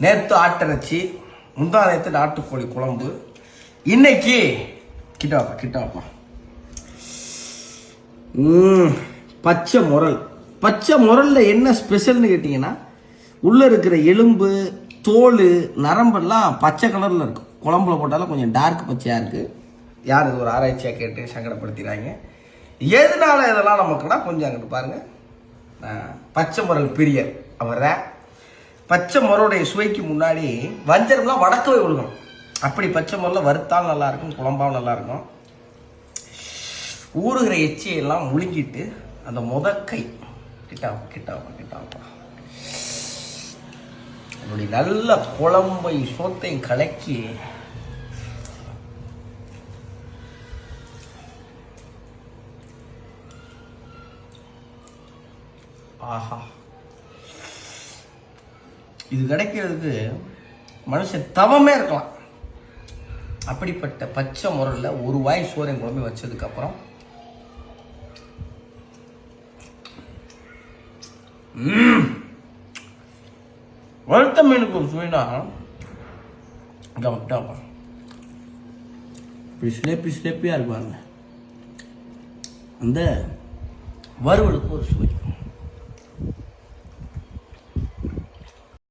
நேற்று ஆட்டிறைச்சி, முந்தா நேற்று நாட்டுக்கோழி குழம்பு, இன்னைக்கு கிட்டாப்பா பச்சை முரல். பச்சை முரல்ல என்ன ஸ்பெஷல்னு கேட்டிங்கன்னா, உள்ளே இருக்கிற எலும்பு, தோல், நரம்பெல்லாம் பச்சை கலரில் இருக்கும். குழம்புல போட்டாலும் கொஞ்சம் டார்க் பச்சையாக இருக்குது. யார் இது ஒரு ஆராய்ச்சியாக கேட்டு சங்கடப்படுத்திடுறாங்க. எதனால இதெல்லாம் நமக்குன்னா கொஞ்சம் அங்கிட்டு பாருங்கள். பச்சை முரல் பிரியர் அவர் தான். பச்சை முரலுடைய சுவைக்கு முன்னாடி வஞ்சரம்லாம் வடக்கவே விழுகணும். அப்படி பச்சை முரல வறுத்தாலும் நல்லாயிருக்கும், குழம்பாவும் நல்லாயிருக்கும். ஊறுகிற எச்சியெல்லாம் முழுங்கிட்டு அந்த முதக்கை கிட்டாப்பா அப்படி நல்ல குழம்பை சோத்தையும் கலக்கி ஆஹா, இது கிடைக்கிறதுக்கு மனுஷன் தவமே இருக்கலாம். அப்படிப்பட்ட பச்சை முரல்ல ஒரு வாய் சோறையும் குழம்பு வச்சதுக்கு அப்புறம் வறுத்த மீனுக்கு ஒரு சுவைனா இப்படி ஸ்லேப்பியா இருக்குவாங்க. அந்த வறுவலுக்கு ஒரு சுவை.